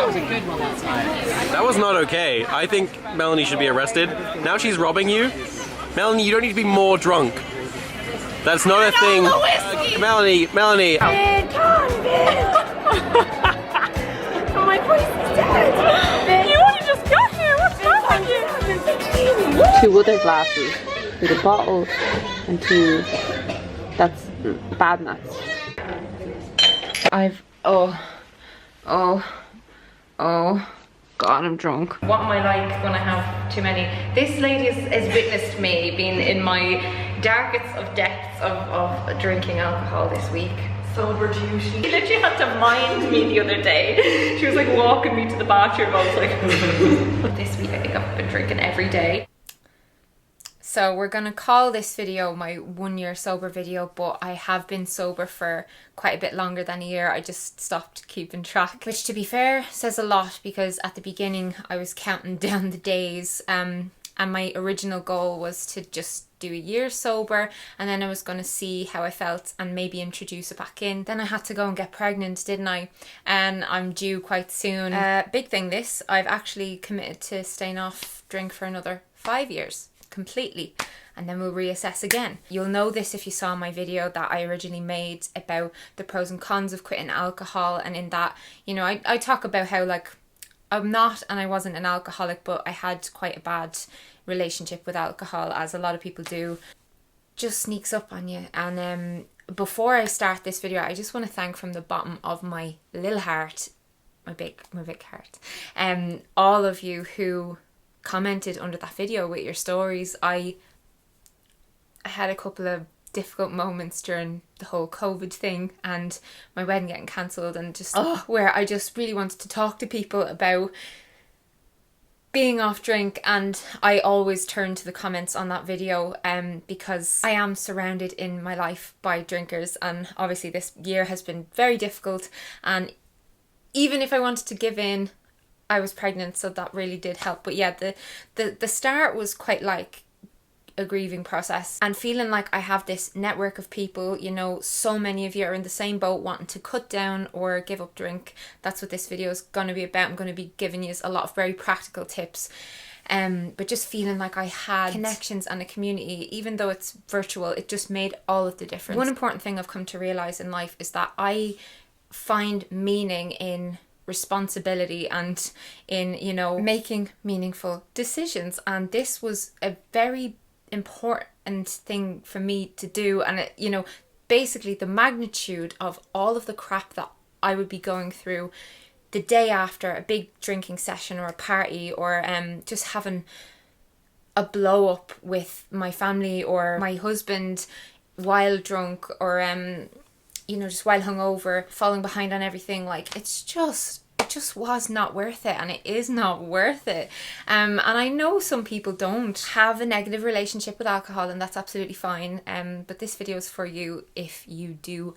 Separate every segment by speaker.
Speaker 1: was a good one last night.
Speaker 2: That was not okay. I think Melanie should be arrested. Now she's robbing you. Melanie, you don't need to be more drunk. That's not a thing. Melanie.
Speaker 3: Man, come on, oh, my voice is dead.
Speaker 4: You only just got here. What's wrong with you?
Speaker 3: 2 other glasses with a bottle and 2. That's bad nuts. God, I'm drunk.
Speaker 4: What am I like when I have too many? This lady has witnessed me being in my darkest of depths of drinking alcohol this week. Sober duty. She literally had to mind me the other day. She was like walking me to the bathroom. I was like, but this week I think I've been drinking every day. So we're gonna call this video my 1 year sober video, but I have been sober for quite a bit longer than a year. I just stopped keeping track, which to be fair says a lot, because at the beginning I was counting down the days and my original goal was to just do a year sober, and then I was going to see how I felt and maybe introduce it back in. Then I had to go and get pregnant, didn't I? And I'm due quite soon. Big thing this, I've actually committed to staying off drink for another 5 years. Completely, and then we'll reassess again. You'll know this if you saw my video that I originally made about the pros and cons of quitting alcohol, and in that, you know, I talk about how like I'm not and I wasn't an alcoholic, but I had quite a bad relationship with alcohol, as a lot of people do. Just sneaks up on you. And before I start this video, I just want to thank from the bottom of my little heart, my big heart, all of you who commented under that video with your stories. I had a couple of difficult moments during the whole COVID thing and my wedding getting cancelled, and just where I just really wanted to talk to people about being off drink, and I always turn to the comments on that video because I am surrounded in my life by drinkers, and obviously this year has been very difficult, and even if I wanted to give in, I was pregnant, so that really did help. But yeah, the start was quite like a grieving process, and feeling like I have this network of people, you know, so many of you are in the same boat wanting to cut down or give up drink. That's what this video is going to be about. I'm going to be giving you a lot of very practical tips, but just feeling like I had connections and a community, even though it's virtual, it just made all of the difference. One important thing I've come to realise in life is that I find meaning in responsibility and in, you know, making meaningful decisions, and this was a very important thing for me to do. And it, you know, basically the magnitude of all of the crap that I would be going through the day after a big drinking session or a party, or just having a blow up with my family or my husband while drunk, or you know, just while hungover, falling behind on everything. Like, it just was not worth it, and it is not worth it. And I know some people don't have a negative relationship with alcohol, and that's absolutely fine. But this video is for you if you do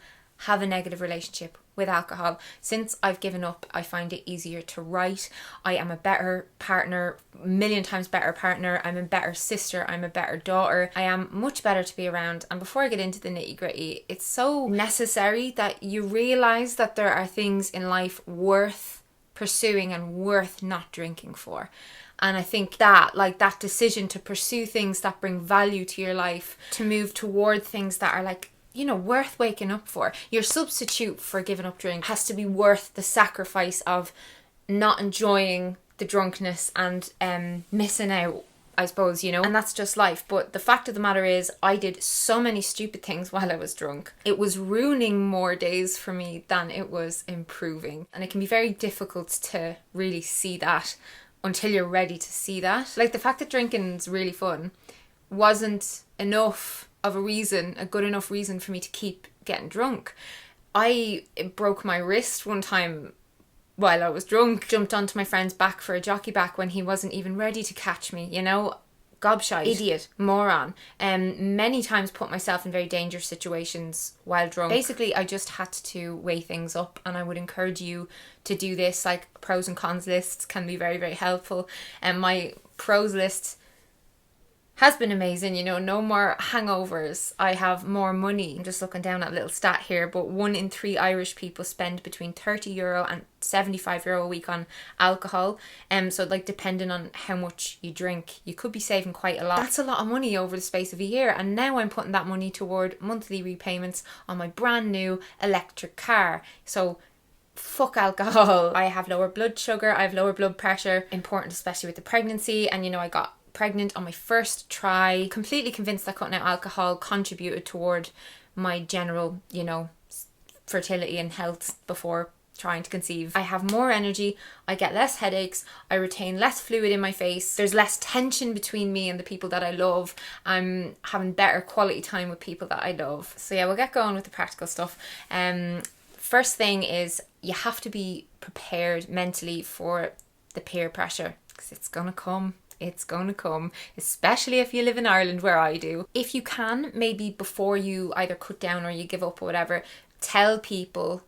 Speaker 4: have a negative relationship with alcohol. Since I've given up, I find it easier to write. I am a better partner, a million times better partner. I'm a better sister. I'm a better daughter. I am much better to be around. And before I get into the nitty gritty, it's so necessary that you realize that there are things in life worth pursuing and worth not drinking for. And I think that, like, that decision to pursue things that bring value to your life, to move toward things that are, like, you know, worth waking up for. Your substitute for giving up drink has to be worth the sacrifice of not enjoying the drunkenness and missing out, I suppose, you know. And that's just life. But the fact of the matter is, I did so many stupid things while I was drunk. It was ruining more days for me than it was improving. And it can be very difficult to really see that until you're ready to see that. Like, the fact that drinking's really fun wasn't enough of a reason, a good enough reason for me to keep getting drunk. I broke my wrist one time while I was drunk, jumped onto my friend's back for a jockey back when he wasn't even ready to catch me, you know. Gobshite, idiot, moron. Many times put myself in very dangerous situations while drunk. Basically, I just had to weigh things up, and I would encourage you to do this. Like, pros and cons lists can be very, very helpful. And my pros list has been amazing, you know, no more hangovers. I have more money. I'm just looking down at a little stat here, but 1 in 3 Irish people spend between €30 and €75 a week on alcohol. So like depending on how much you drink, you could be saving quite a lot. That's a lot of money over the space of a year. And now I'm putting that money toward monthly repayments on my brand new electric car. So fuck alcohol. I have lower blood sugar, I have lower blood pressure, important especially with the pregnancy. And you know, I got pregnant on my first try, completely convinced that cutting out alcohol contributed toward my general, you know, fertility and health before trying to conceive. I have more energy, I get less headaches, I retain less fluid in my face, there's less tension between me and the people that I love, I'm having better quality time with people that I love. So yeah, we'll get going with the practical stuff. First thing is you have to be prepared mentally for the peer pressure, because it's gonna come. It's going to come, especially if you live in Ireland where I do. If you can, maybe before you either cut down or you give up or whatever, tell people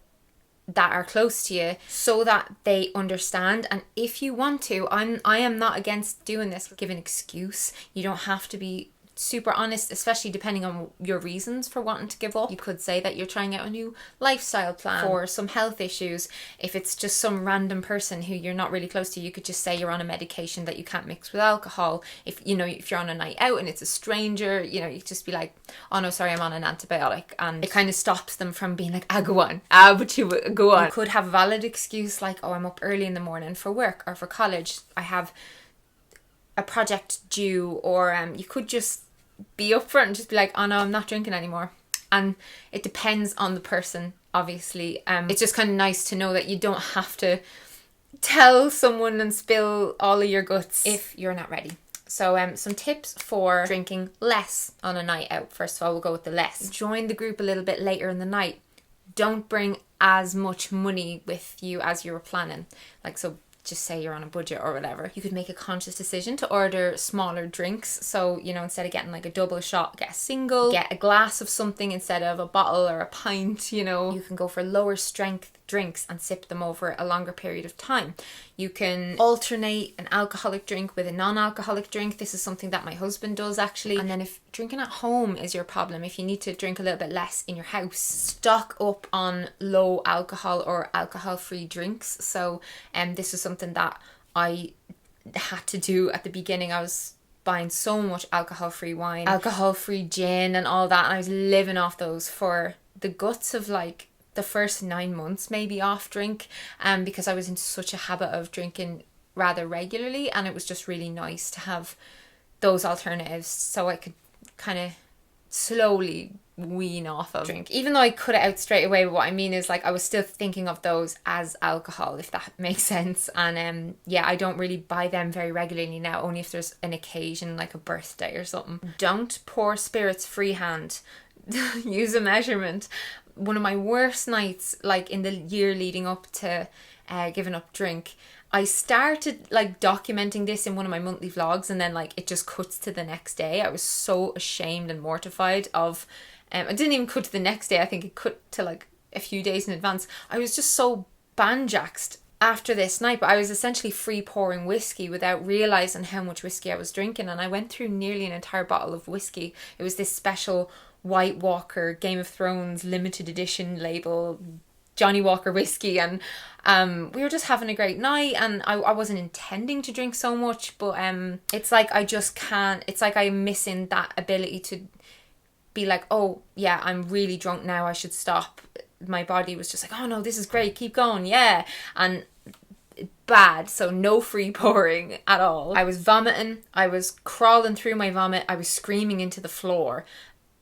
Speaker 4: that are close to you so that they understand. And if you want to, I am not against doing this. Give an excuse. You don't have to be super honest, especially depending on your reasons for wanting to give up. You could say that you're trying out a new lifestyle plan for some health issues. If it's just some random person who you're not really close to, you could just say you're on a medication that you can't mix with alcohol. If you know, if you're on a night out and it's a stranger, you know, you could just be like, oh no, sorry, I'm on an antibiotic, and it kind of stops them from being like, go on, but you go on. You could have a valid excuse like, oh, I'm up early in the morning for work or for college, I have a project due, or you could just be upfront and just be like, oh no, I'm not drinking anymore. And it depends on the person, obviously. It's just kind of nice to know that you don't have to tell someone and spill all of your guts if you're not ready. So some tips for drinking less on a night out. First of all, we'll go with the less. Join the group a little bit later in the night. Don't bring as much money with you as you were planning. Like, so just say you're on a budget or whatever. You could make a conscious decision to order smaller drinks. So, you know, instead of getting like a double shot, get a single, get a glass of something instead of a bottle or a pint, you know. You can go for lower strength drinks and sip them over a longer period of time. You can alternate an alcoholic drink with a non-alcoholic drink. This is something that my husband does actually. And then if drinking at home is your problem, if you need to drink a little bit less in your house, stock up on low alcohol or alcohol-free drinks. So this is something that I had to do at the beginning. I was buying so much alcohol-free wine, alcohol-free gin and all that, and I was living off those for the guts of like the first 9 months maybe off drink, because I was in such a habit of drinking rather regularly, and it was just really nice to have those alternatives so I could kind of slowly wean off of drink, even though I cut it out straight away. But what I mean is, like, I was still thinking of those as alcohol, if that makes sense. And yeah, I don't really buy them very regularly now, only if there's an occasion like a birthday or something. Don't pour spirits freehand. Use a measurement. One of my worst nights, like in the year leading up to giving up drink, I started like documenting this in one of my monthly vlogs, and then like it just cuts to the next day. I was so ashamed and mortified of I didn't even cut to the next day. I think it cut to like a few days in advance. I was just so banjaxed after this night, but I was essentially free pouring whiskey without realizing how much whiskey I was drinking, and I went through nearly an entire bottle of whiskey. It was this special White Walker Game of Thrones limited edition label Johnny Walker whiskey, and we were just having a great night, and I wasn't intending to drink so much, but it's like I just can't, it's like I'm missing that ability to be like, oh yeah, I'm really drunk now, I should stop. My body was just like, oh no, this is great, keep going, yeah. And bad. So no free pouring at all. I was vomiting, I was crawling through my vomit, I was screaming into the floor.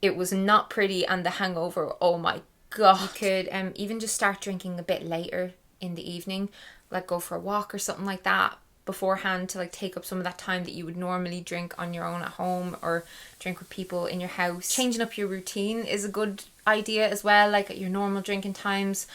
Speaker 4: It was not pretty, and the hangover, oh my God. You could even just start drinking a bit later in the evening, like go for a walk or something like that beforehand to like take up some of that time that you would normally drink on your own at home or drink with people in your house. Changing up your routine is a good idea as well, like at your normal drinking times.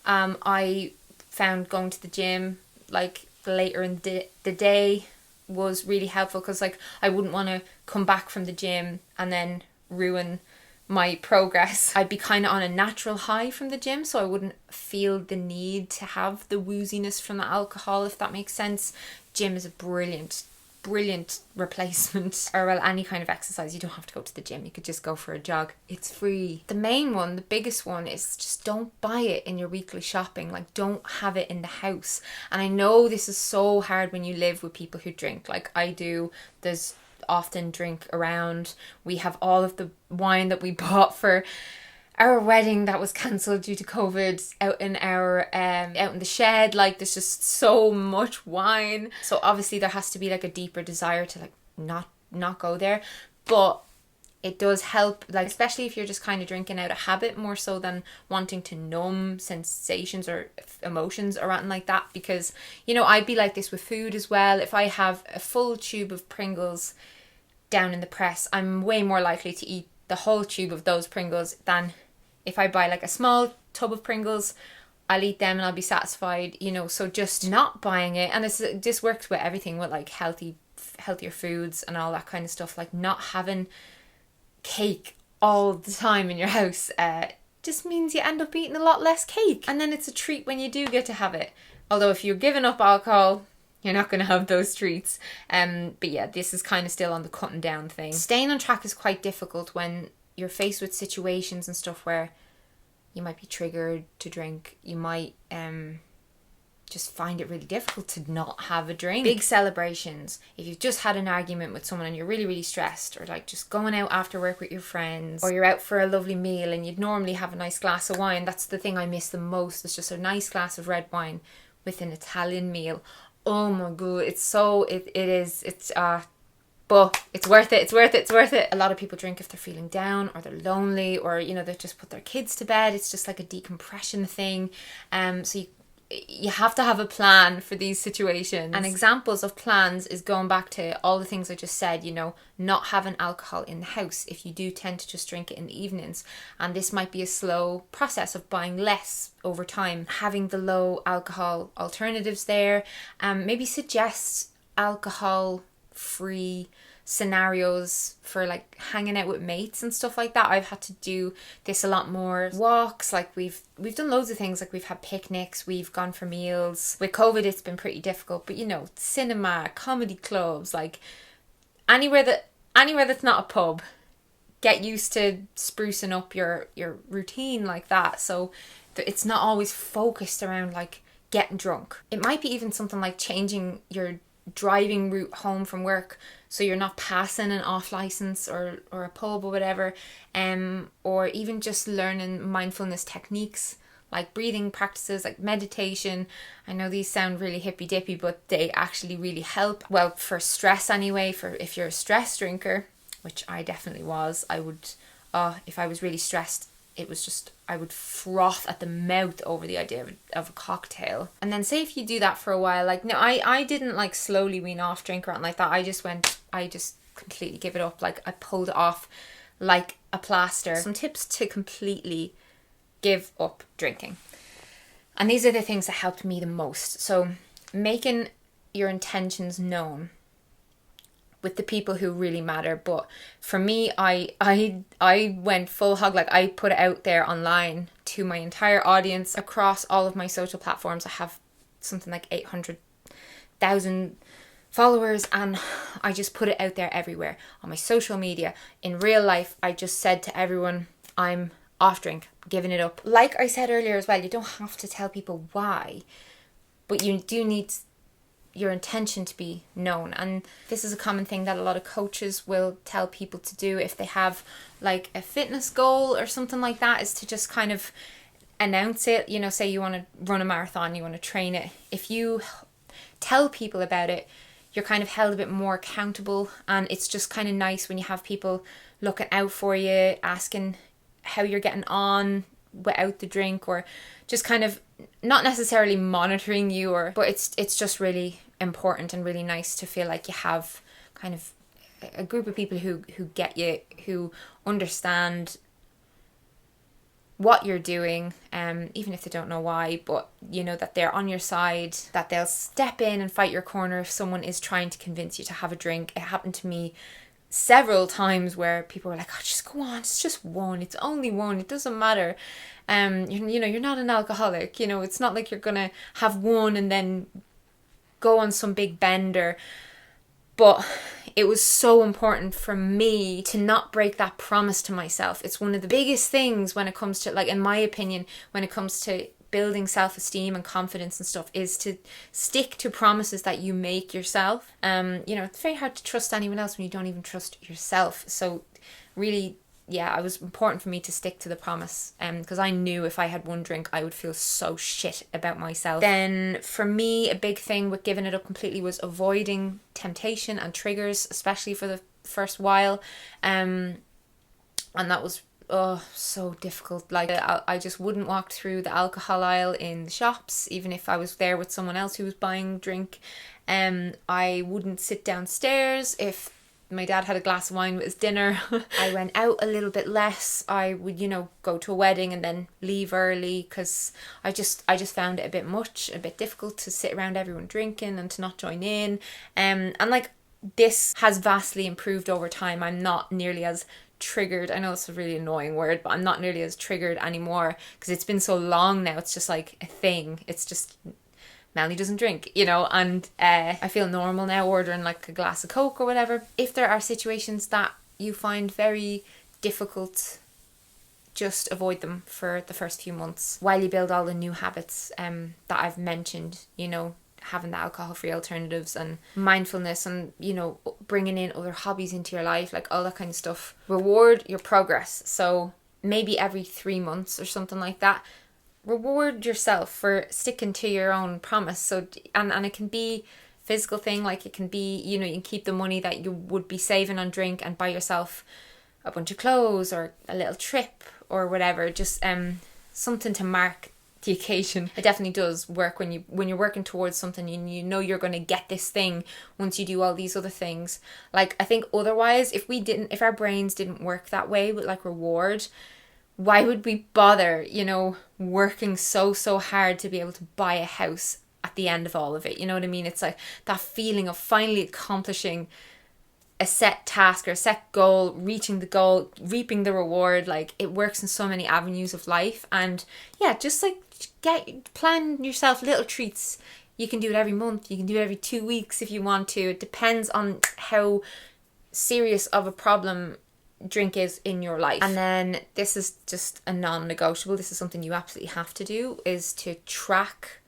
Speaker 4: I found going to the gym like later in the day was really helpful, because like I wouldn't want to come back from the gym and then ruin my progress. I'd be kind of on a natural high from the gym, so I wouldn't feel the need to have the wooziness from the alcohol, if that makes sense. Gym is a brilliant
Speaker 1: brilliant replacement, or well, any kind of exercise. You don't have to go to the gym, you could just go for a jog, it's free. The main one, the biggest one, is just don't buy it in your weekly shopping. Like, don't have it in the house. And I know this is so hard when you live with people who drink like I do. There's often drink around. We have all of the wine that we bought for our wedding that was cancelled due to COVID out in the shed. Like, there's just so much wine. So obviously there has to be like a deeper desire to like not go there. But it does help, like, especially if you're just kind of drinking out of habit more so than wanting to numb sensations or emotions or anything like that. Because, you know, I'd be like this with food as well. If I have a full tube of Pringles down in the press, I'm way more likely to eat the whole tube of those Pringles than if I buy like a small tub of Pringles. I'll eat them and I'll be satisfied, you know. So just not buying it, and this works with everything, with like healthier foods and all that kind of stuff. Like, not having cake all the time in your house just means you end up eating a lot less cake, and then it's a treat when you do get to have it. Although if you're giving up alcohol, you're not going to have those treats. But yeah, this is kind of still on the cutting down thing. Staying on track is quite difficult when you're faced with situations and stuff where you might be triggered to drink. You might just find it really difficult to not have a drink. Big celebrations, if you've just had an argument with someone and you're really, really stressed, or like just going out after work with your friends, or you're out for a lovely meal and you'd normally have a nice glass of wine. That's the thing I miss the most. It's just a nice glass of red wine with an Italian meal. Oh my god, but it's worth it. A lot of people drink if they're feeling down or they're lonely, or, you know, they've just put their kids to bed. It's just like a decompression thing. So you have to have a plan for these situations. And examples of plans is going back to all the things I just said, you know, not having alcohol in the house if you do tend to just drink it in the evenings. And this might be a slow process of buying less over time. Having the low alcohol alternatives there. Maybe suggest alcohol free scenarios for like hanging out with mates and stuff like that. I've had to do this a lot more. Walks, like we've done loads of things, like we've had picnics, we've gone for meals. With COVID it's been pretty difficult, but you know, cinema, comedy clubs, like anywhere that's not a pub. Get used to sprucing up your routine like that, so it's not always focused around like getting drunk. It might be even something like changing your driving route home from work so you're not passing an off license or a pub or whatever, or even just learning mindfulness techniques like breathing practices, like meditation. I know these sound really hippy dippy, but they actually really help. Well, for stress anyway, for if you're a stress drinker, which I definitely was, I would if I was really stressed, it was just, I would froth at the mouth over the idea of a cocktail. And then say if you do that for a while, like, no, I didn't like slowly wean off drink or anything like that. I just completely give it up. Like, I pulled it off like a plaster. Some tips to completely give up drinking. And these are the things that helped me the most. So making your intentions known with the people who really matter. But for me, I went full hog. Like, I put it out there online to my entire audience across all of my social platforms. I have something like 800,000 followers, and I just put it out there everywhere on my social media. In real life, I just said to everyone, I'm off drink, giving it up. Like I said earlier as well, you don't have to tell people why, but you do need your intention to be known. And this is a common thing that a lot of coaches will tell people to do if they have like a fitness goal or something like that, is to just kind of announce it. You know, say you want to run a marathon, you want to train it. If you tell people about it, you're kind of held a bit more accountable, and it's just kind of nice when you have people looking out for you, asking how you're getting on without the drink, or just kind of not necessarily monitoring you, but it's just really important and really nice to feel like you have kind of a group of people who get you, who understand what you're doing, even if they don't know why, but you know that they're on your side, that they'll step in and fight your corner if someone is trying to convince you to have a drink. It happened to me several times where people were like, oh, just go on, it's just one, it's only one, it doesn't matter. You know, you're not an alcoholic, you know, it's not like you're gonna have one and then go on some big bender. But it was so important for me to not break that promise to myself. It's one of the biggest things when it comes to, like, in my opinion, when it comes to building self-esteem and confidence and stuff, is to stick to promises that you make yourself. It's very hard to trust anyone else when you don't even trust yourself. So really, yeah, it was important for me to stick to the promise, because I knew if I had one drink, I would feel so shit about myself. Then for me, a big thing with giving it up completely was avoiding temptation and triggers, especially for the first while. And that was so difficult. Like, I just wouldn't walk through the alcohol aisle in the shops, even if I was there with someone else who was buying drink. I wouldn't sit downstairs if my dad had a glass of wine with his dinner. I went out a little bit less. I would, go to a wedding and then leave early, because I just found it a bit much, a bit difficult to sit around everyone drinking and to not join in. And like, this has vastly improved over time. I'm not nearly as triggered. I know it's a really annoying word, but I'm not nearly as triggered anymore, because it's been so long now. It's just like a thing. It's just, Melanie doesn't drink, and I feel normal now ordering like a glass of Coke or whatever. If there are situations that you find very difficult, just avoid them for the first few months while you build all the new habits that I've mentioned, having the alcohol-free alternatives and mindfulness and, bringing in other hobbies into your life, like all that kind of stuff. Reward your progress. So maybe every 3 months or something like that, reward yourself for sticking to your own promise. So and it can be physical thing, like it can be, you can keep the money that you would be saving on drink and buy yourself a bunch of clothes or a little trip or whatever, just something to mark the occasion. It definitely does work when you're working towards something and you're going to get this thing once you do all these other things. Like, I think otherwise, if our brains didn't work that way with like reward, why would we bother, working so hard to be able to buy a house at the end of all of it? You know what I mean? It's like that feeling of finally accomplishing a set task or a set goal, reaching the goal, reaping the reward. Like, it works in so many avenues of life. And yeah, just like plan yourself little treats. You can do it every month. You can do it every 2 weeks if you want to. It depends on how serious of a problem drink is in your life. And then this is just a non-negotiable. This is something you absolutely have to do, is to track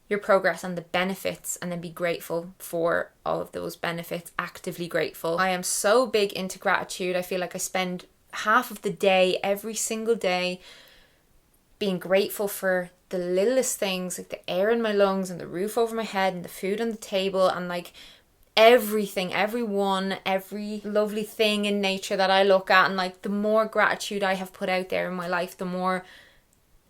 Speaker 1: your progress and the benefits, and then be grateful for all of those benefits, actively grateful. I am so big into gratitude. I feel like I spend half of the day, every single day, being grateful for the littlest things, like the air in my lungs and the roof over my head and the food on the table, and like everything, every lovely thing in nature that I look at. And like, the more gratitude I have put out there in my life, the more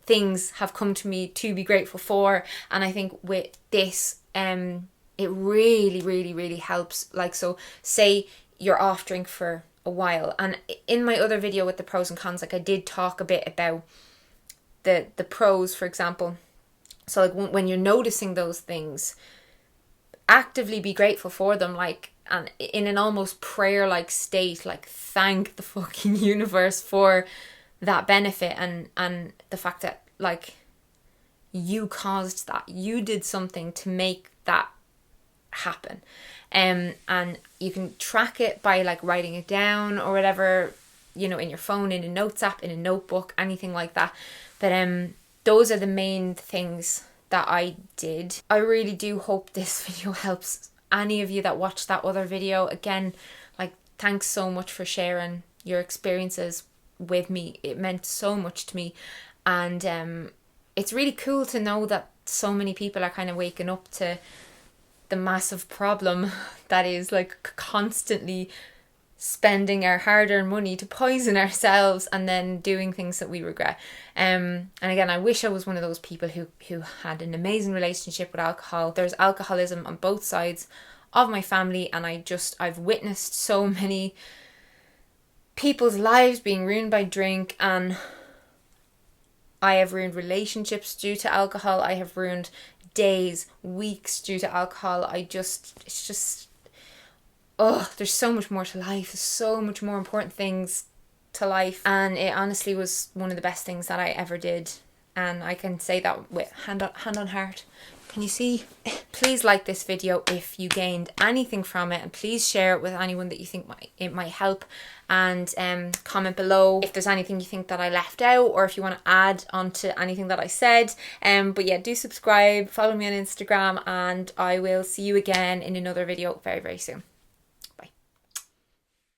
Speaker 1: things have come to me to be grateful for. And I think with this, it really, really, really helps. Like, so say you're off drink for a while, and in my other video with the pros and cons, like, I did talk a bit about the pros, for example. So like, when you're noticing those things, actively be grateful for them, like, and in an almost prayer-like state, like, thank the fucking universe for that benefit and the fact that, like, you caused that, you did something to make that happen. And you can track it by like writing it down or whatever, in your phone, in a notes app, in a notebook, anything like that. But those are the main things that I did. I really do hope this video helps any of you that watched that other video. Again, like, thanks so much for sharing your experiences with me. It meant so much to me, and it's really cool to know that so many people are kind of waking up to the massive problem that is like constantly spending our hard-earned money to poison ourselves and then doing things that we regret. And again, I wish I was one of those people who had an amazing relationship with alcohol. There's alcoholism on both sides of my family, and I've witnessed so many people's lives being ruined by drink, and I have ruined relationships due to alcohol. I have ruined days, weeks due to alcohol. There's so much more to life. There's so much more important things to life. And it honestly was one of the best things that I ever did. And I can say that with hand on heart. Can you see? Please like this video if you gained anything from it, and please share it with anyone that you think it might help, and comment below if there's anything you think that I left out, or if you want to add on to anything that I said. But yeah, do subscribe, follow me on Instagram, and I will see you again in another video very, very soon.